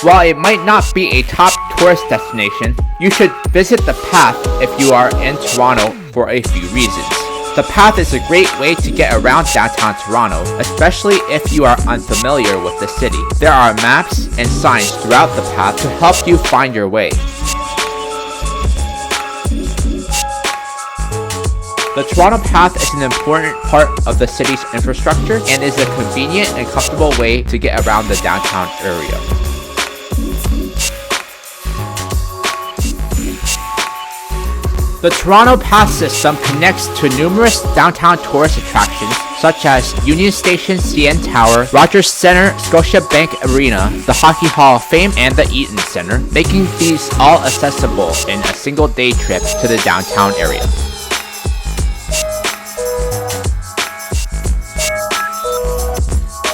While it might not be a top tourist destination, you should visit the Path if you are in Toronto for a few reasons. The Path is a great way to get around downtown Toronto, especially if you are unfamiliar with the city. There are maps and signs throughout the Path to help you find your way. The Toronto Path is an important part of the city's infrastructure and is a convenient and comfortable way to get around the downtown area. The Toronto Path system connects to numerous downtown tourist attractions such as Union Station, CN Tower, Rogers Centre, Scotiabank Arena, the Hockey Hall of Fame, and the Eaton Centre, making these all accessible in a single day trip to the downtown area.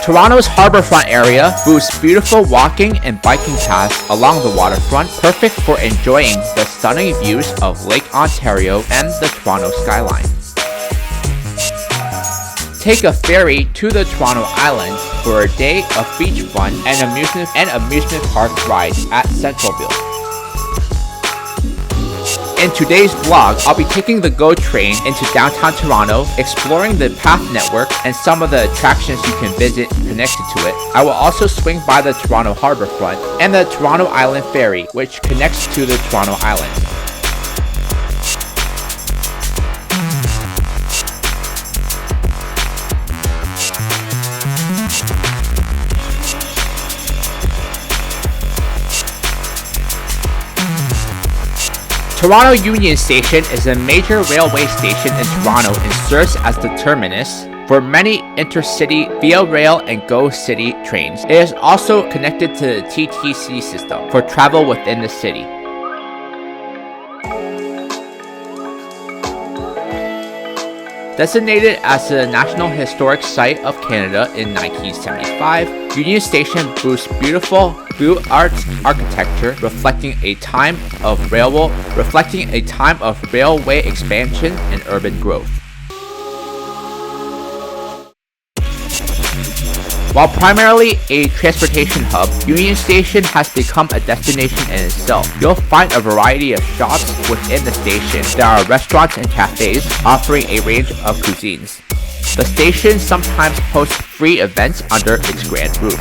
Toronto's Harbourfront area boasts beautiful walking and biking paths along the waterfront, perfect for enjoying the stunning views of Lake Ontario and the Toronto skyline. Take a ferry to the Toronto Island for a day of beach fun and amusement park rides at Centralville. In today's vlog, I'll be taking the GO train into downtown Toronto, exploring the Path network and some of the attractions you can visit connected to it. I will also swing by the Toronto Harbourfront and the Toronto Island Ferry, which connects to the Toronto Island. Toronto Union Station is a major railway station in Toronto and serves as the terminus for many intercity Via Rail and GO City trains. It is also connected to the TTC system for travel within the city. Designated as the National Historic Site of Canada in 1975, Union Station boasts beautiful blue arts architecture reflecting a time of railway expansion and urban growth. While primarily a transportation hub, Union Station has become a destination in itself. You'll find a variety of shops within the station. There are restaurants and cafes offering a range of cuisines. The station sometimes hosts free events under its grand roof.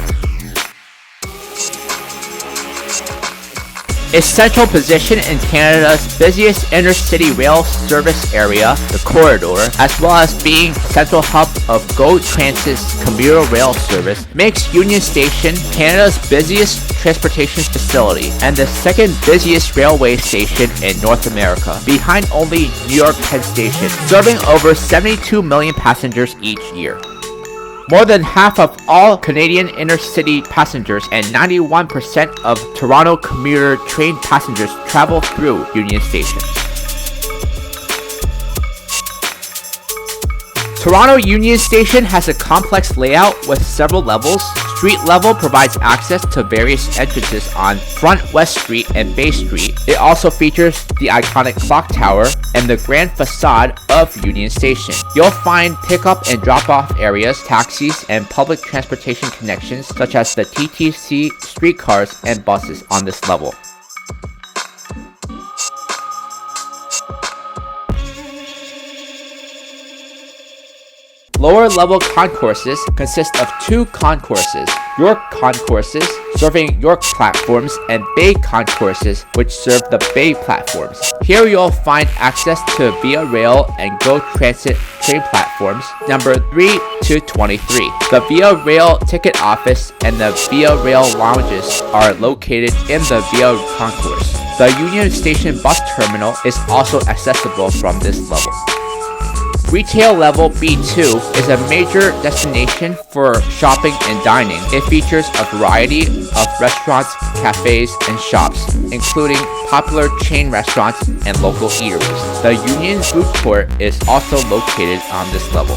Its central position in Canada's busiest inter-city rail service area, the corridor, as well as being central hub of GO Transit's commuter rail service, makes Union Station Canada's busiest transportation facility and the second busiest railway station in North America, behind only New York Penn Station, serving over 72 million passengers each year. More than half of all Canadian intercity passengers and 91% of Toronto commuter train passengers travel through Union Station. Toronto Union Station has a complex layout with several levels. Street level provides access to various entrances on Front West Street and Bay Street. It also features the iconic clock tower and the grand facade of Union Station. You'll find pickup and drop-off areas, taxis, and public transportation connections such as the TTC streetcars and buses on this level. Lower level concourses consist of two concourses, York concourses serving York platforms and Bay concourses which serve the Bay platforms. Here you'll find access to Via Rail and GO Transit train platforms number 3 to 23. The Via Rail ticket office and the Via Rail lounges are located in the Via concourse. The Union Station bus terminal is also accessible from this level. Retail level B2 is a major destination for shopping and dining. It features a variety of restaurants, cafes, and shops, including popular chain restaurants and local eateries. The Union Food Court is also located on this level.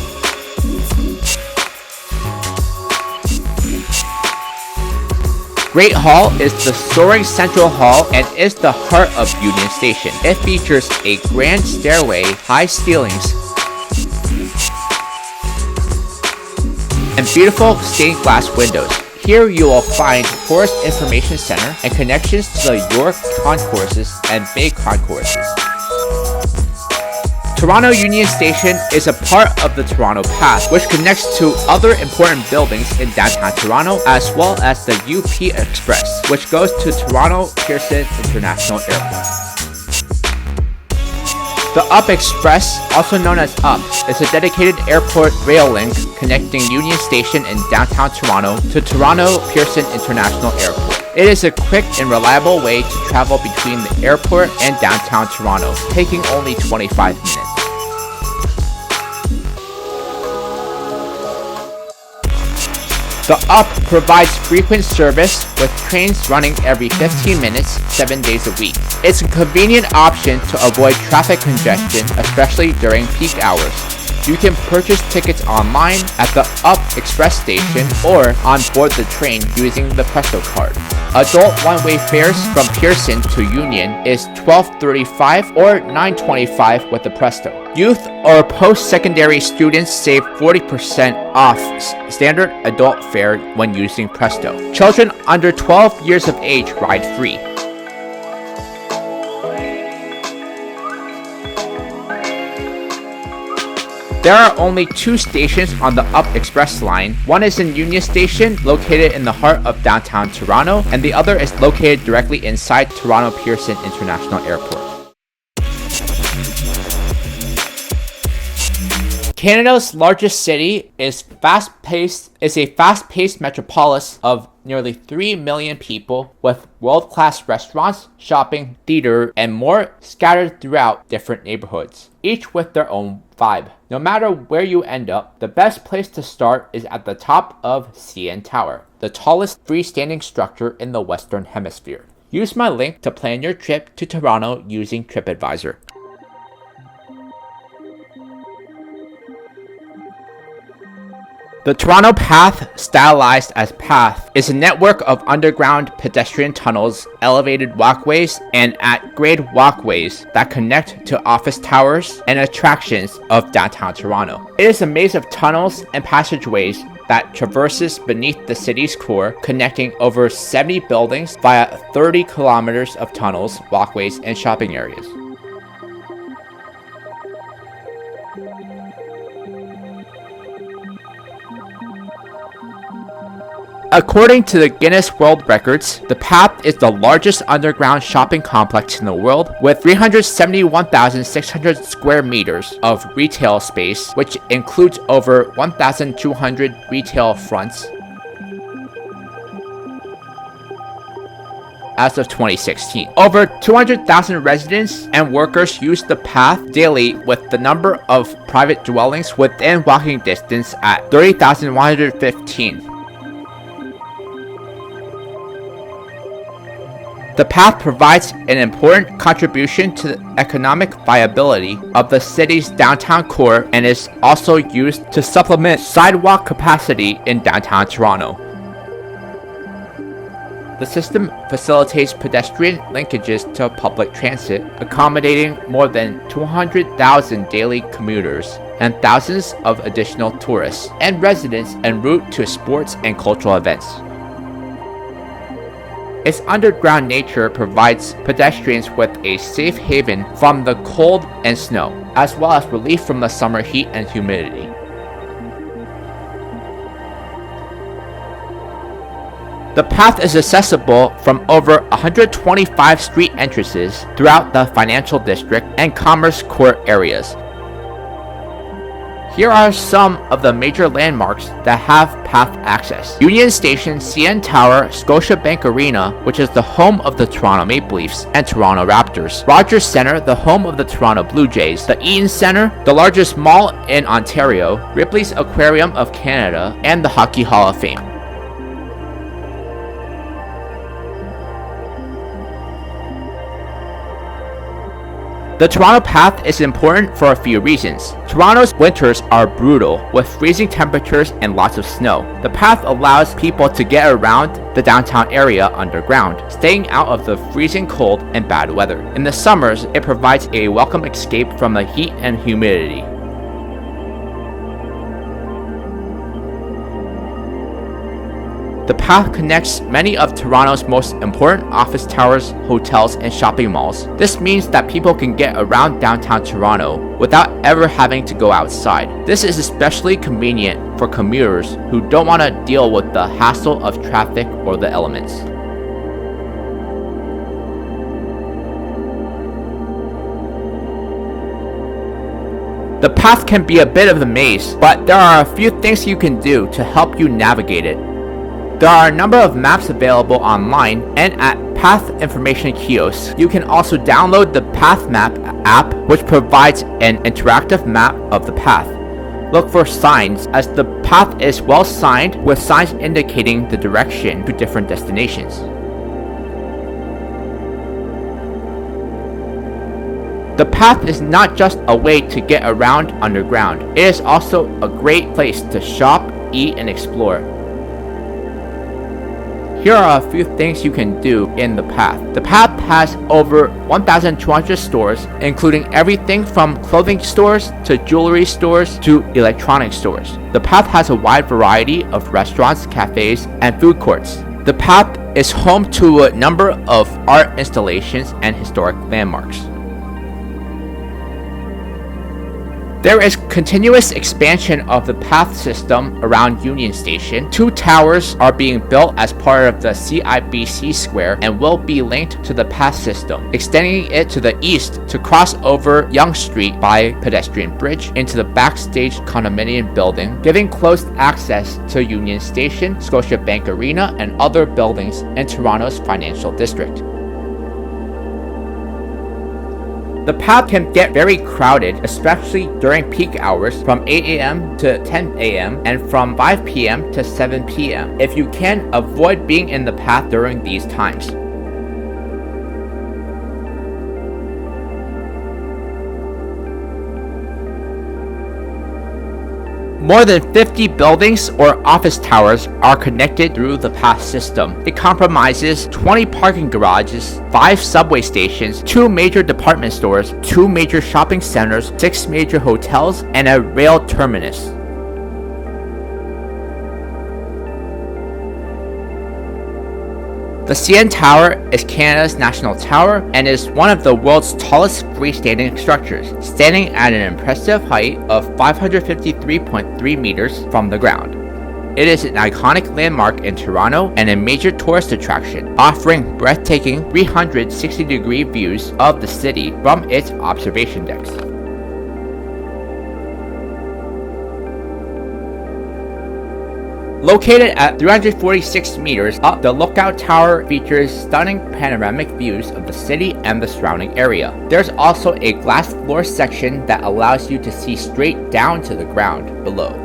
Great Hall is the soaring central hall and is the heart of Union Station. It features a grand stairway, high ceilings, and beautiful stained glass windows. Here you will find Tourist Information Center and connections to the York Concourses and Bay Concourses. Toronto Union Station is a part of the Toronto Path, which connects to other important buildings in downtown Toronto, as well as the UP Express, which goes to Toronto Pearson International Airport. The UP Express, also known as UP, is a dedicated airport rail link connecting Union Station in downtown Toronto to Toronto Pearson International Airport. It is a quick and reliable way to travel between the airport and downtown Toronto, taking only 25 minutes. The UP provides frequent service with trains running every 15 minutes, 7 days a week. It's a convenient option to avoid traffic congestion, especially during peak hours. You can purchase tickets online at the UP Express station or on board the train using the Presto card. Adult one-way fares from Pearson to Union is $12.35 or $9.25 with the Presto. Youth or post-secondary students save 40% off standard adult fare when using Presto. Children under 12 years of age ride free. There are only 2 stations on the UP Express line. One is in Union Station, located in the heart of downtown Toronto, and the other is located directly inside Toronto Pearson International Airport. Canada's largest city is a fast-paced metropolis of nearly 3 million people with world-class restaurants, shopping, theater, and more scattered throughout different neighborhoods, each with their own vibe. No matter where you end up, the best place to start is at the top of CN Tower, the tallest freestanding structure in the Western Hemisphere. Use my link to plan your trip to Toronto using TripAdvisor. The Toronto Path, stylized as Path, is a network of underground pedestrian tunnels, elevated walkways, and at-grade walkways that connect to office towers and attractions of downtown Toronto. It is a maze of tunnels and passageways that traverses beneath the city's core, connecting over 70 buildings via 30 kilometers of tunnels, walkways, and shopping areas. According to the Guinness World Records, the Path is the largest underground shopping complex in the world, with 371,600 square meters of retail space, which includes over 1,200 retail fronts as of 2016. Over 200,000 residents and workers use the Path daily, with the number of private dwellings within walking distance at 30,115. The Path provides an important contribution to the economic viability of the city's downtown core and is also used to supplement sidewalk capacity in downtown Toronto. The system facilitates pedestrian linkages to public transit, accommodating more than 200,000 daily commuters and thousands of additional tourists and residents en route to sports and cultural events. Its underground nature provides pedestrians with a safe haven from the cold and snow, as well as relief from the summer heat and humidity. The Path is accessible from over 125 street entrances throughout the Financial District and Commerce Court areas. Here are some of the major landmarks that have Path access. Union Station, CN Tower, Scotiabank Arena, which is the home of the Toronto Maple Leafs and Toronto Raptors. Rogers Centre, the home of the Toronto Blue Jays. The Eaton Centre, the largest mall in Ontario. Ripley's Aquarium of Canada, and the Hockey Hall of Fame. The Toronto Path is important for a few reasons. Toronto's winters are brutal, with freezing temperatures and lots of snow. The Path allows people to get around the downtown area underground, staying out of the freezing cold and bad weather. In the summers, it provides a welcome escape from the heat and humidity. The path connects many of Toronto's most important office towers, hotels, and shopping malls. This means that people can get around downtown Toronto without ever having to go outside. This is especially convenient for commuters who don't want to deal with the hassle of traffic or the elements. The path can be a bit of a maze, but there are a few things you can do to help you navigate it. There are a number of maps available online and at path information kiosks. You can also download the Path Map app, which provides an interactive map of the path. Look for signs, as the path is well signed with signs indicating the direction to different destinations. The path is not just a way to get around underground. It is also a great place to shop, eat, and explore. Here are a few things you can do in the path. The path has over 1,200 stores, including everything from clothing stores to jewelry stores to electronic stores. The path has a wide variety of restaurants, cafes, and food courts. The path is home to a number of art installations and historic landmarks. There is continuous expansion of the path system around Union Station. 2 towers are being built as part of the CIBC Square and will be linked to the path system, extending it to the east to cross over Yonge Street by pedestrian bridge into the backstage condominium building, giving closed access to Union Station, Scotiabank Arena, and other buildings in Toronto's financial district. The path can get very crowded, especially during peak hours from 8 a.m. to 10 a.m. and from 5 p.m. to 7 p.m. if you can avoid being in the path during these times. More than 50 buildings or office towers are connected through the path system. It comprises 20 parking garages, 5 subway stations, 2 major department stores, 2 major shopping centers, 6 major hotels, and a rail terminus. The CN Tower is Canada's national tower and is one of the world's tallest freestanding structures, standing at an impressive height of 553.3 meters from the ground. It is an iconic landmark in Toronto and a major tourist attraction, offering breathtaking 360-degree views of the city from its observation decks. Located at 346 meters up, the Lookout Tower features stunning panoramic views of the city and the surrounding area. There's also a glass floor section that allows you to see straight down to the ground below.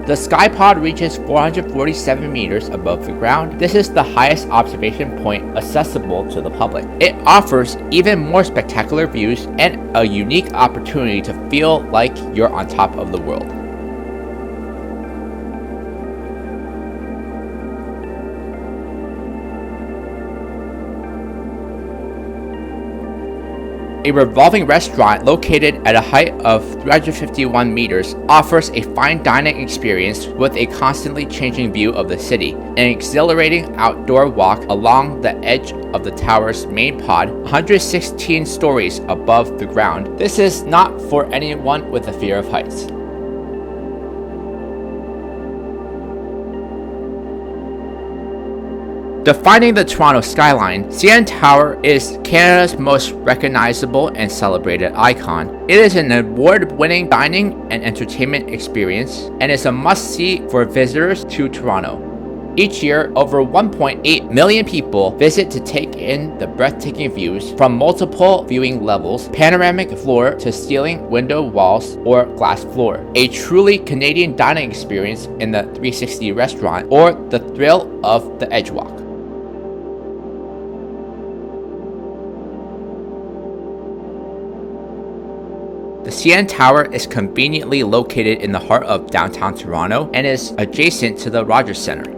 The Skypod reaches 447 meters above the ground. This is the highest observation point accessible to the public. It offers even more spectacular views and a unique opportunity to feel like you're on top of the world. A revolving restaurant located at a height of 351 meters offers a fine dining experience with a constantly changing view of the city, an exhilarating outdoor walk along the edge of the tower's main pod, 116 stories above the ground. This is not for anyone with a fear of heights. Defining the Toronto skyline, CN Tower is Canada's most recognizable and celebrated icon. It is an award-winning dining and entertainment experience and is a must-see for visitors to Toronto. Each year, over 1.8 million people visit to take in the breathtaking views from multiple viewing levels, panoramic floor to ceiling window walls or glass floor. A truly Canadian dining experience in the 360 restaurant or the thrill of the Edge Walk. The CN Tower is conveniently located in the heart of downtown Toronto and is adjacent to the Rogers Centre.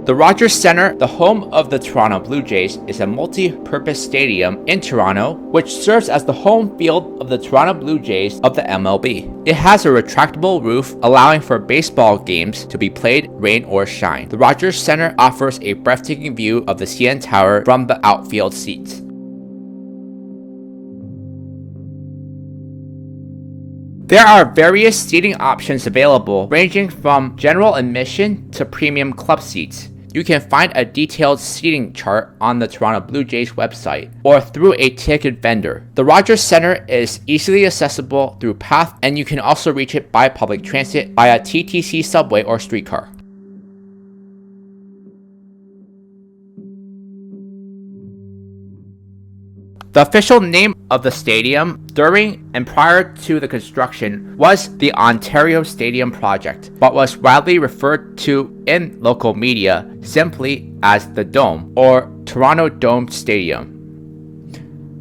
The Rogers Centre, the home of the Toronto Blue Jays, is a multi-purpose stadium in Toronto which serves as the home field of the Toronto Blue Jays of the MLB. It has a retractable roof allowing for baseball games to be played rain or shine. The Rogers Centre offers a breathtaking view of the CN Tower from the outfield seats. There are various seating options available, ranging from general admission to premium club seats. You can find a detailed seating chart on the Toronto Blue Jays website or through a ticket vendor. The Rogers Centre is easily accessible through PATH, and you can also reach it by public transit via TTC subway or streetcar. The official name of the stadium during and prior to the construction was the Ontario Stadium Project, but was widely referred to in local media simply as the Dome or Toronto Dome Stadium.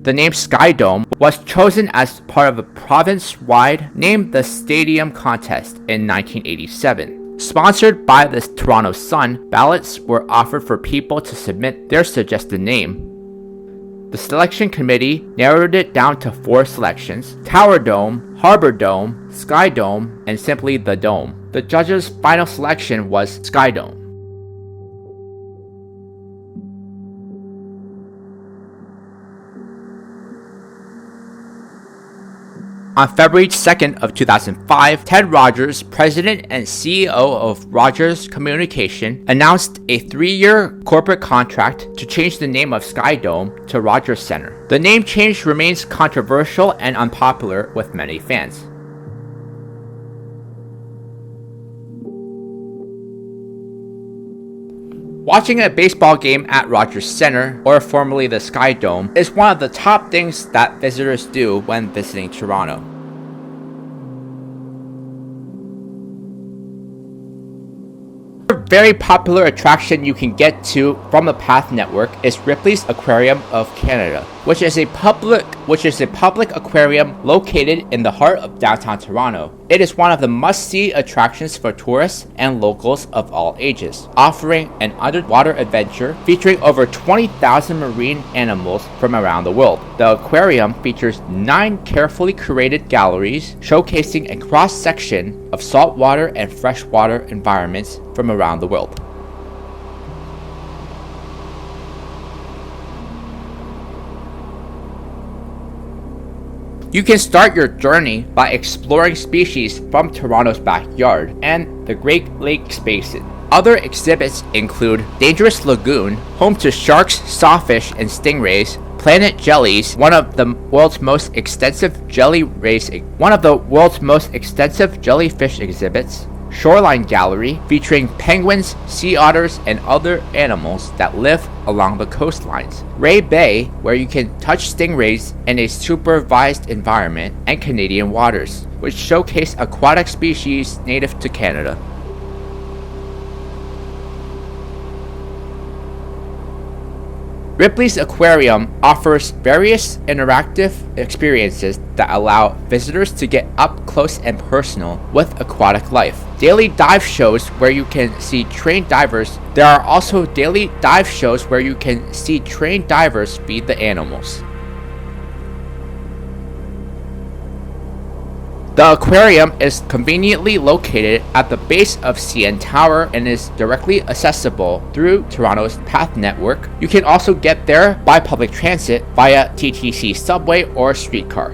The name Sky Dome was chosen as part of a province-wide Name the Stadium contest in 1987. Sponsored by the Toronto Sun, ballots were offered for people to submit their suggested name. The selection committee narrowed it down to 4 selections: Tower Dome, Harbour Dome, Sky Dome, and simply the Dome. The judges' final selection was Sky Dome. On February 2nd of 2005, Ted Rogers, president and CEO of Rogers Communication, announced a 3-year corporate contract to change the name of Sky Dome to Rogers Centre. The name change remains controversial and unpopular with many fans. Watching a baseball game at Rogers Centre, or formerly the Sky Dome, is one of the top things that visitors do when visiting Toronto. A very popular attraction you can get to from the PATH network is Ripley's Aquarium of Canada, which is a public aquarium located in the heart of downtown Toronto. It is one of the must-see attractions for tourists and locals of all ages, offering an underwater adventure featuring over 20,000 marine animals from around the world. The aquarium features 9 carefully curated galleries showcasing a cross-section of saltwater and freshwater environments from around the world. You can start your journey by exploring species from Toronto's backyard and the Great Lakes Basin. Other exhibits include Dangerous Lagoon, home to sharks, sawfish, and stingrays; Planet Jellies, one of the world's most extensive jellyfish exhibits; Shoreline Gallery, featuring penguins, sea otters, and other animals that live along the coastlines; Ray Bay, where you can touch stingrays in a supervised environment; and Canadian Waters, which showcase aquatic species native to Canada. Ripley's Aquarium offers various interactive experiences that allow visitors to get up close and personal with aquatic life. Daily dive shows where you can see trained divers. There are also daily dive shows where you can see trained divers feed the animals. The aquarium is conveniently located at the base of CN Tower and is directly accessible through Toronto's PATH network. You can also get there by public transit via TTC subway or streetcar.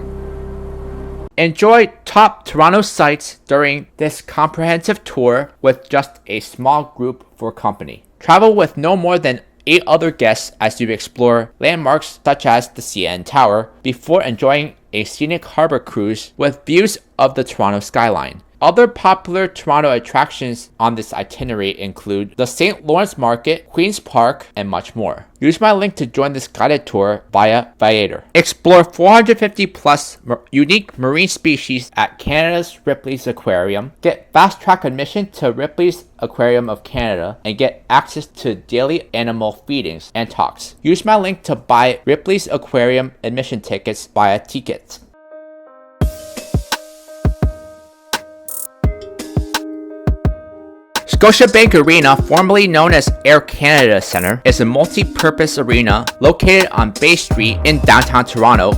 Enjoy top Toronto sights during this comprehensive tour with just a small group for company. Travel with no more than 8 other guests as you explore landmarks such as the CN Tower before enjoying a scenic harbor cruise with views of the Toronto skyline. Other popular Toronto attractions on this itinerary include the St. Lawrence Market, Queen's Park, and much more. Use my link to join this guided tour via Viator. Explore 450 plus unique marine species at Canada's Ripley's Aquarium. Get fast track admission to Ripley's Aquarium of Canada and get access to daily animal feedings and talks. Use my link to buy Ripley's Aquarium admission tickets via Tiqets. Scotiabank Arena, formerly known as Air Canada Centre, is a multi-purpose arena located on Bay Street in downtown Toronto.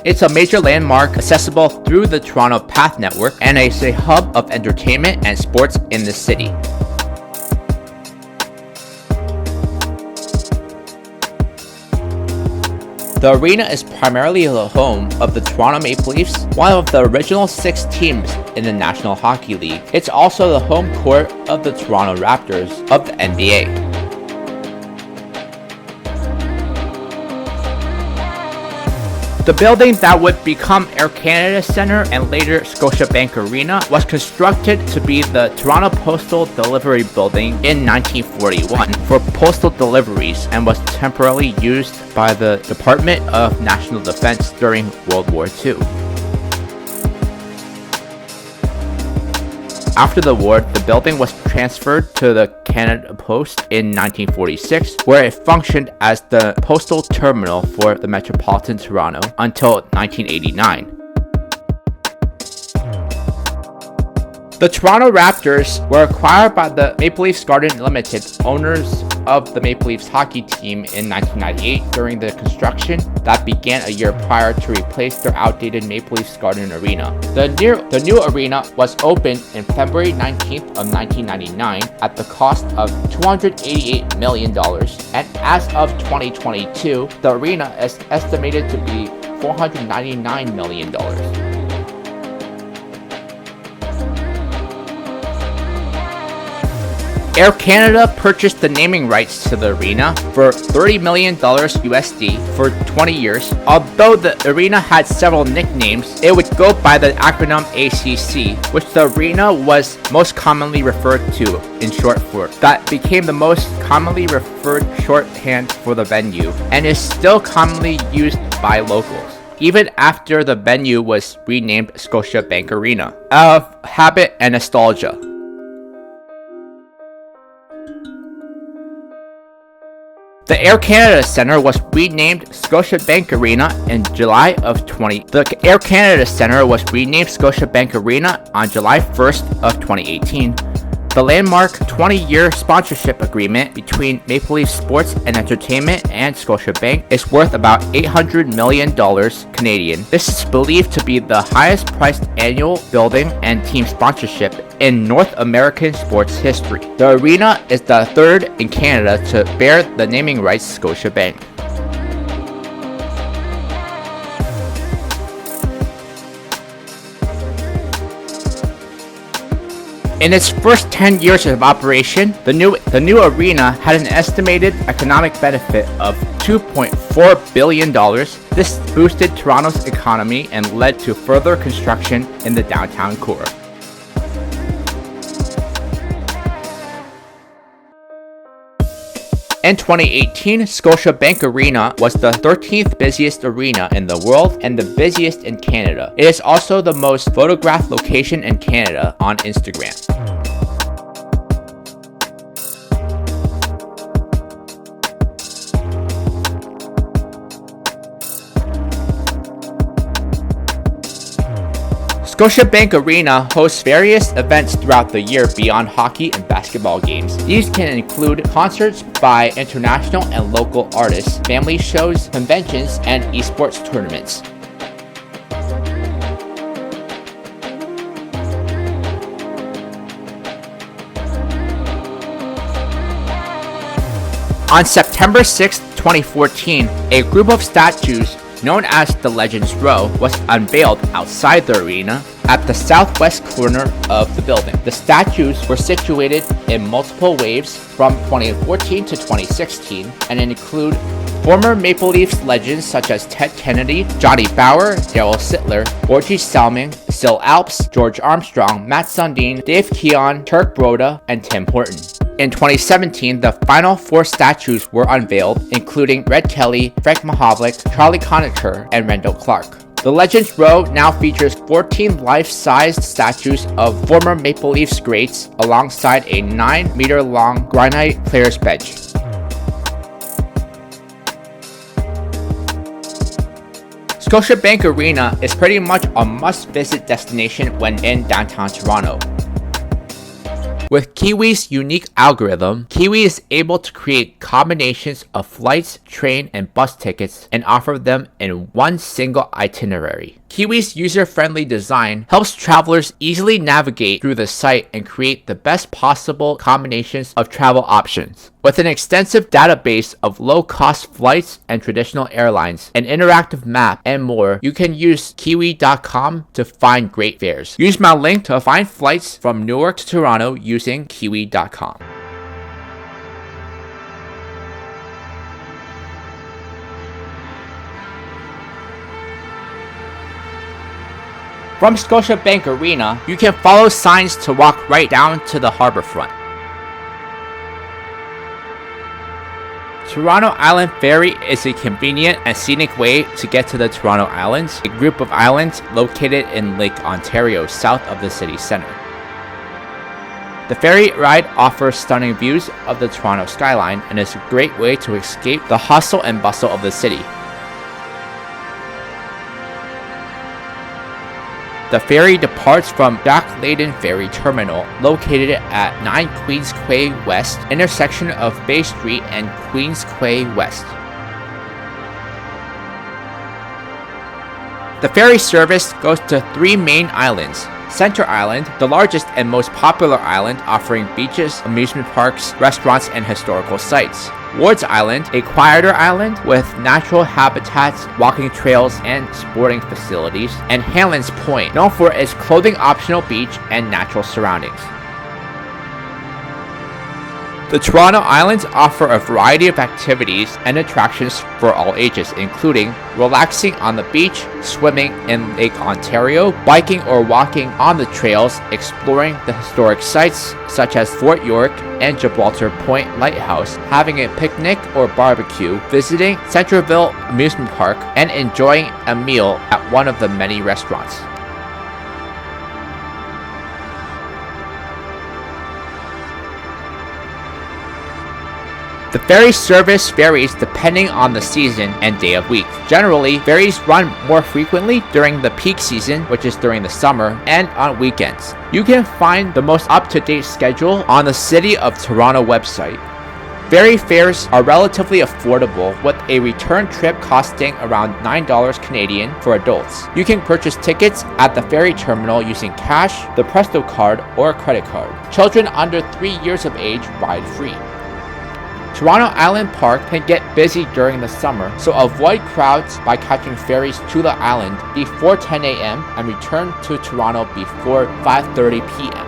It's a major landmark accessible through the Toronto Path Network and is a hub of entertainment and sports in the city. The arena is primarily the home of the Toronto Maple Leafs, one of the original 6 teams in the National Hockey League. It's also the home court of the Toronto Raptors of the NBA. The building that would become Air Canada Centre and later Scotiabank Arena was constructed to be the Toronto Postal Delivery Building in 1941 for postal deliveries and was temporarily used by the Department of National Defense during World War II. After the war, the building was transferred to the Canada Post in 1946, where it functioned as the postal terminal for the Metropolitan Toronto until 1989. The Toronto Raptors were acquired by the Maple Leafs Garden Limited, owners of the Maple Leafs hockey team, in 1998 during the construction that began a year prior to replace their outdated Maple Leafs Garden Arena. The new arena was opened in February 19th of 1999 at the cost of $288 million, and as of 2022, the arena is estimated to be $499 million. Air Canada purchased the naming rights to the arena for $30 million USD for 20 years. Although the arena had several nicknames, it would go by the acronym ACC, which the arena was most commonly referred to in short for. That became the most commonly referred shorthand for the venue and is still commonly used by locals, even after the venue was renamed Scotiabank Arena, out of habit and nostalgia. The Air Canada Centre was renamed Scotiabank Arena in July of 20. The Air Canada Centre was renamed Scotiabank Arena on July 1st of 2018. The landmark 20-year sponsorship agreement between Maple Leaf Sports and Entertainment and Scotiabank is worth about $800 million Canadian. This is believed to be the highest priced annual building and team sponsorship in North American sports history. The arena is the third in Canada to bear the naming rights Scotiabank. In its first 10 years of operation, the new arena had an estimated economic benefit of $2.4 billion. This boosted Toronto's economy and led to further construction in the downtown core. In 2018, Scotiabank Arena was the 13th busiest arena in the world and the busiest in Canada. It is also the most photographed location in Canada on Instagram. Scotiabank Arena hosts various events throughout the year beyond hockey and basketball games. These can include concerts by international and local artists, family shows, conventions, and esports tournaments. On September 6, 2014, a group of statues known as the Legends Row was unveiled outside the arena at the southwest corner of the building. The statues were situated in multiple waves from 2014 to 2016 and include former Maple Leafs legends such as Ted Kennedy, Johnny Bower, Daryl Sittler, Borgie Salming, Syl Alps, George Armstrong, Matt Sundin, Dave Keon, Turk Broda, and Tim Horton. In 2017, the final 4 statues were unveiled, including Red Kelly, Frank Mahovlich, Charlie Conacher, and Randall Clark. The Legends Row now features 14 life-sized statues of former Maple Leafs greats alongside a 9-meter-long granite player's bench. Scotiabank Arena is pretty much a must-visit destination when in downtown Toronto. With Kiwi's unique algorithm, Kiwi is able to create combinations of flights, train, and bus tickets and offer them in one single itinerary. Kiwi's user-friendly design helps travelers easily navigate through the site and create the best possible combinations of travel options. With an extensive database of low-cost flights and traditional airlines, an interactive map, and more, you can use Kiwi.com to find great fares. Use my link to find flights from Newark to Toronto using Kiwi.com. From Scotiabank Arena, you can follow signs to walk right down to the harbourfront. Toronto Island Ferry is a convenient and scenic way to get to the Toronto Islands, a group of islands located in Lake Ontario south of the city centre. The ferry ride offers stunning views of the Toronto skyline and is a great way to escape the hustle and bustle of the city. The ferry departs from dock-laden ferry terminal located at 9 Queens Quay West, intersection of Bay Street and Queens Quay West. The ferry service goes to 3 main islands. Center Island, the largest and most popular island, offering beaches, amusement parks, restaurants, and historical sites. Ward's Island, a quieter island with natural habitats, walking trails, and sporting facilities. And Hanlan's Point, known for its clothing-optional beach and natural surroundings. The Toronto Islands offer a variety of activities and attractions for all ages, including relaxing on the beach, swimming in Lake Ontario, biking or walking on the trails, exploring the historic sites such as Fort York and Gibraltar Point Lighthouse, having a picnic or barbecue, visiting Centreville Amusement Park, and enjoying a meal at one of the many restaurants. The ferry service varies depending on the season and day of week. Generally, ferries run more frequently during the peak season, which is during the summer, and on weekends. You can find the most up-to-date schedule on the City of Toronto website. Ferry fares are relatively affordable, with a return trip costing around $9 Canadian for adults. You can purchase tickets at the ferry terminal using cash, the Presto card, or a credit card. Children under 3 years of age ride free. Toronto Island Park can get busy during the summer, so avoid crowds by catching ferries to the island before 10 a.m. and return to Toronto before 5:30 p.m.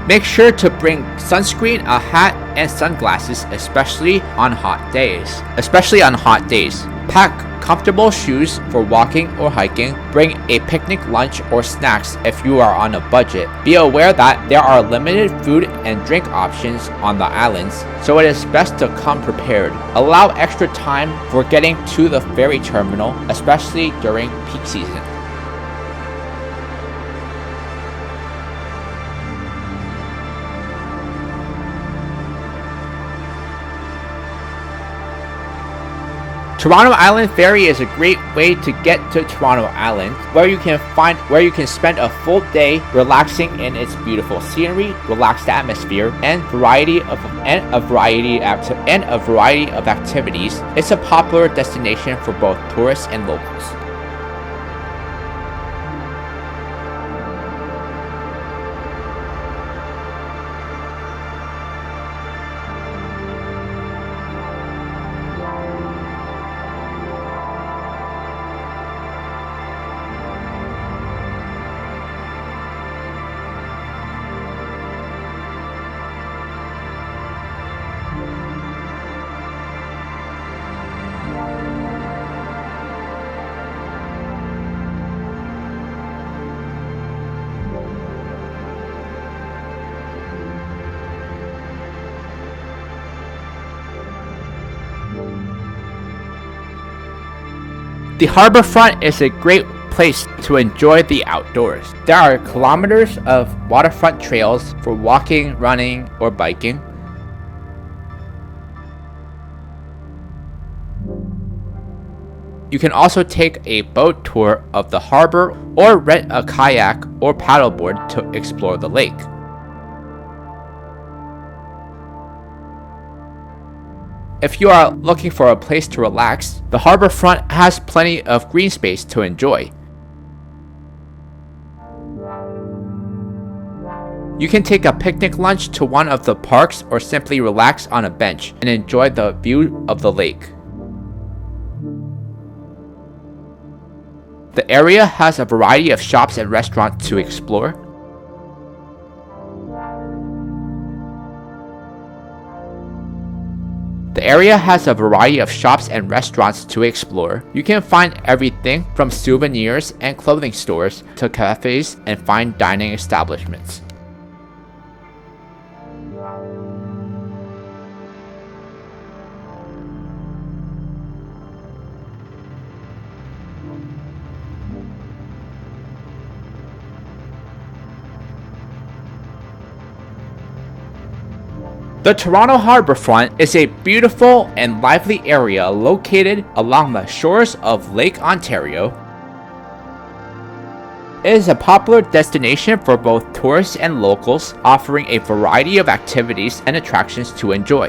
Make sure to bring sunscreen, a hat, and sunglasses, especially on hot days. Pack comfortable shoes for walking or hiking. Bring a picnic lunch or snacks if you are on a budget. Be aware that there are limited food and drink options on the islands, so it is best to come prepared. Allow extra time for getting to the ferry terminal, especially during peak season. Toronto Island Ferry is a great way to get to Toronto Island, where you can spend a full day relaxing in its beautiful scenery, relaxed atmosphere, and a variety of activities. It's a popular destination for both tourists and locals. The Harbourfront is a great place to enjoy the outdoors. There are kilometers of waterfront trails for walking, running, or biking. You can also take a boat tour of the harbor or rent a kayak or paddleboard to explore the lake. If you are looking for a place to relax, the Harbourfront has plenty of green space to enjoy. You can take a picnic lunch to one of the parks or simply relax on a bench and enjoy the view of the lake. The area has a variety of shops and restaurants to explore. The area has a variety of shops and restaurants to explore. You can find everything from souvenirs and clothing stores to cafes and fine dining establishments. The Toronto Harbourfront is a beautiful and lively area located along the shores of Lake Ontario. It is a popular destination for both tourists and locals, offering a variety of activities and attractions to enjoy.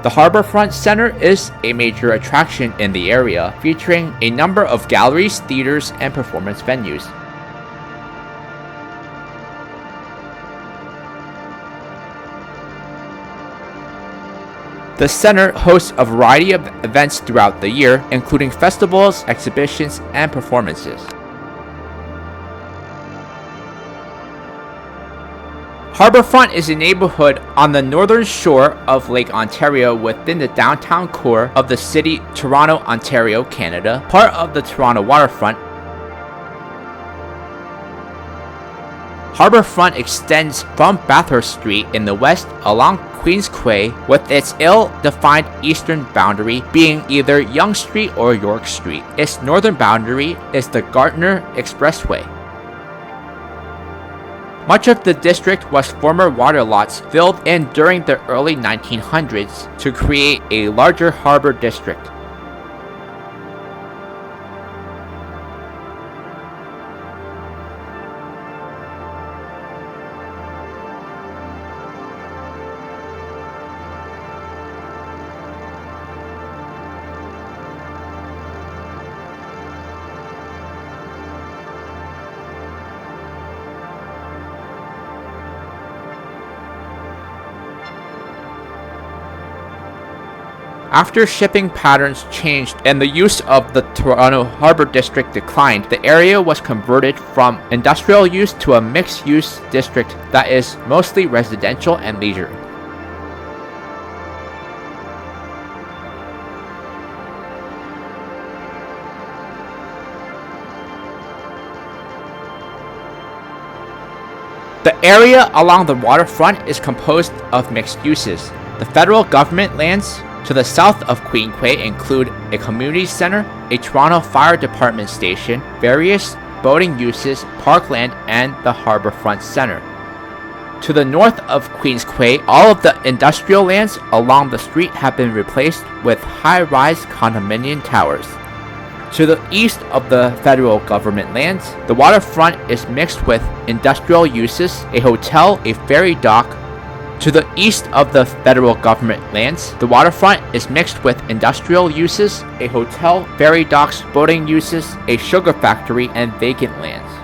The Harbourfront Centre is a major attraction in the area, featuring a number of galleries, theaters, and performance venues. The center hosts a variety of events throughout the year, including festivals, exhibitions, and performances. Harbourfront is a neighborhood on the northern shore of Lake Ontario within the downtown core of the city Toronto, Ontario, Canada, part of the Toronto waterfront. Harbourfront extends from Bathurst Street in the west along Queens Quay, with its ill-defined eastern boundary being either Yonge Street or York Street. Its northern boundary is the Gardiner Expressway. Much of the district was former water lots filled in during the early 1900s to create a larger harbor district. After shipping patterns changed and the use of the Toronto Harbour District declined, the area was converted from industrial use to a mixed-use district that is mostly residential and leisure. The area along the waterfront is composed of mixed uses. The federal government lands to the south of Queen Quay include a community center, a Toronto Fire Department station, various boating uses, parkland, and the Harbourfront Centre. To the north of Queens Quay, all of the industrial lands along the street have been replaced with high-rise condominium towers. To the east of the federal government lands, the waterfront is mixed with industrial uses, a hotel, a ferry dock. To the east of the federal government lands, the waterfront is mixed with industrial uses, a hotel, ferry docks, boating uses, a sugar factory, and vacant lands.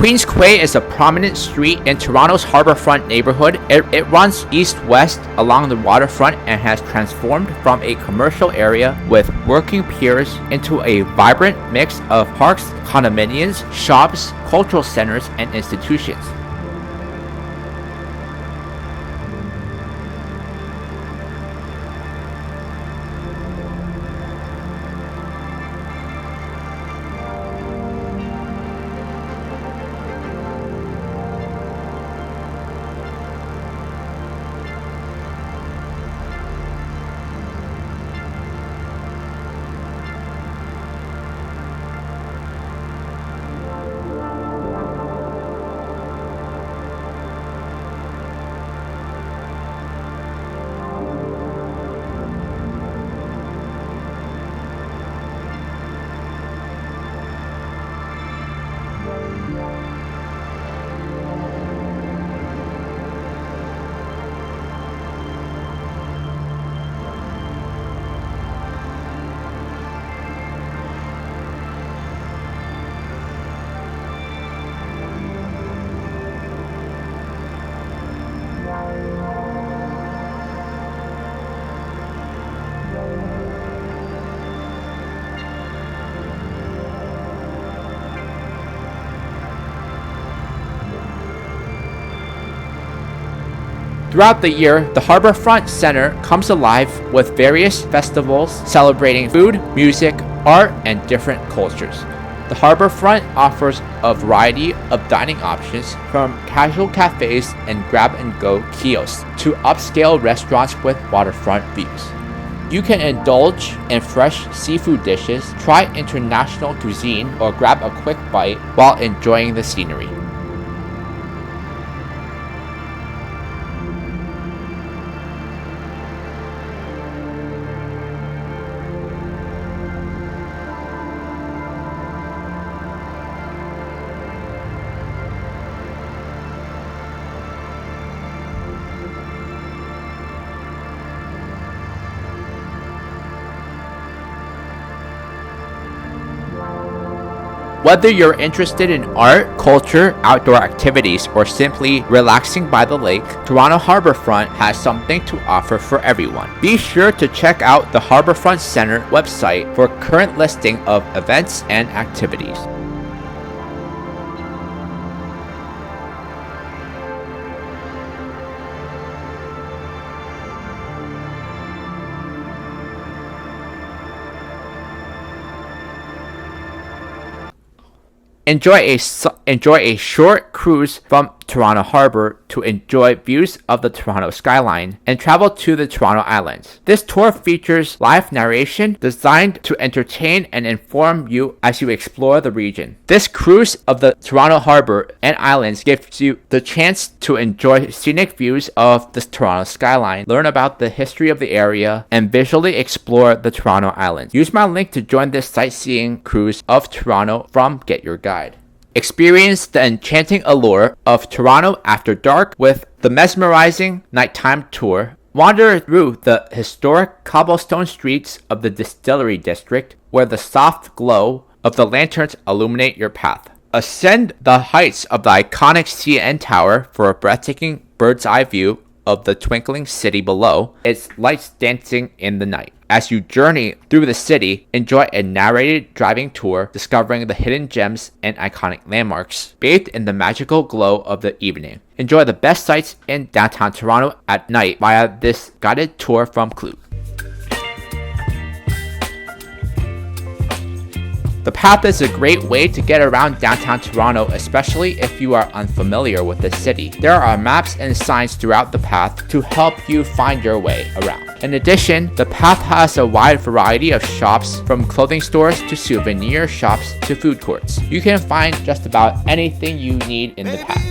Queens Quay is a prominent street in Toronto's Harbourfront neighborhood. It runs east-west along the waterfront and has transformed from a commercial area with working piers into a vibrant mix of parks, condominiums, shops, cultural centers, and institutions. Throughout the year, the Harbourfront Center comes alive with various festivals celebrating food, music, art, and different cultures. The Harbourfront offers a variety of dining options, from casual cafes and grab-and-go kiosks to upscale restaurants with waterfront views. You can indulge in fresh seafood dishes, try international cuisine, or grab a quick bite while enjoying the scenery. Whether you're interested in art, culture, outdoor activities, or simply relaxing by the lake, Toronto Harbourfront has something to offer for everyone. Be sure to check out the Harbourfront Center website for current listing of events and activities. Enjoy a short cruise from Toronto Harbour to enjoy views of the Toronto skyline and travel to the Toronto Islands. This tour features live narration designed to entertain and inform you as you explore the region. This cruise of the Toronto Harbour and Islands gives you the chance to enjoy scenic views of the Toronto skyline, learn about the history of the area, and visually explore the Toronto Islands. Use my link to join this sightseeing cruise of Toronto from Get Your Guide. Experience the enchanting allure of Toronto after dark with the mesmerizing nighttime tour. Wander through the historic cobblestone streets of the Distillery District, where the soft glow of the lanterns illuminate your path. Ascend the heights of the iconic CN Tower for a breathtaking bird's eye view of the twinkling city below, its lights dancing in the night. As you journey through the city, enjoy a narrated driving tour discovering the hidden gems and iconic landmarks, bathed in the magical glow of the evening. Enjoy the best sights in downtown Toronto at night via this guided tour from Klook. The path is a great way to get around downtown Toronto, especially if you are unfamiliar with the city. There are maps and signs throughout the path to help you find your way around. In addition, the path has a wide variety of shops, from clothing stores to souvenir shops to food courts. You can find just about anything you need in the path.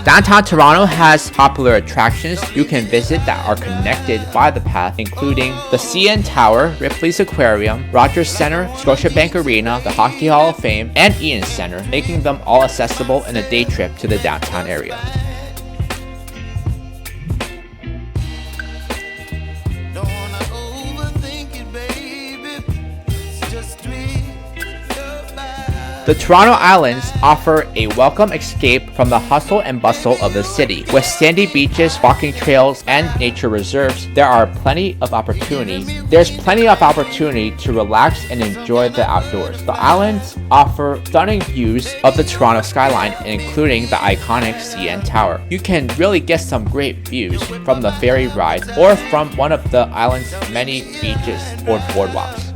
Downtown Toronto has popular attractions you can visit that are connected by the path, including the CN Tower, Ripley's Aquarium, Rogers Centre, Scotiabank Arena, the Hockey Hall of Fame, and Ian Centre, making them all accessible in a day trip to the downtown area. The Toronto Islands offer a welcome escape from the hustle and bustle of the city. With sandy beaches, walking trails, and nature reserves, there's plenty of opportunity to relax and enjoy the outdoors. The islands offer stunning views of the Toronto skyline, including the iconic CN Tower. You can really get some great views from the ferry ride or from one of the island's many beaches or boardwalks.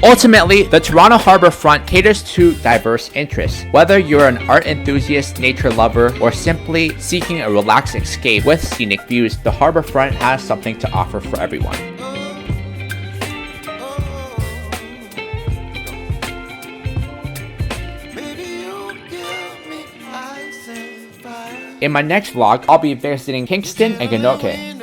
Ultimately, the Toronto Harbourfront caters to diverse interests. Whether you're an art enthusiast, nature lover, or simply seeking a relaxed escape with scenic views, the Harbourfront has something to offer for everyone. Baby, you give me ice and fire. In my next vlog, I'll be visiting Kingston and Ganoke.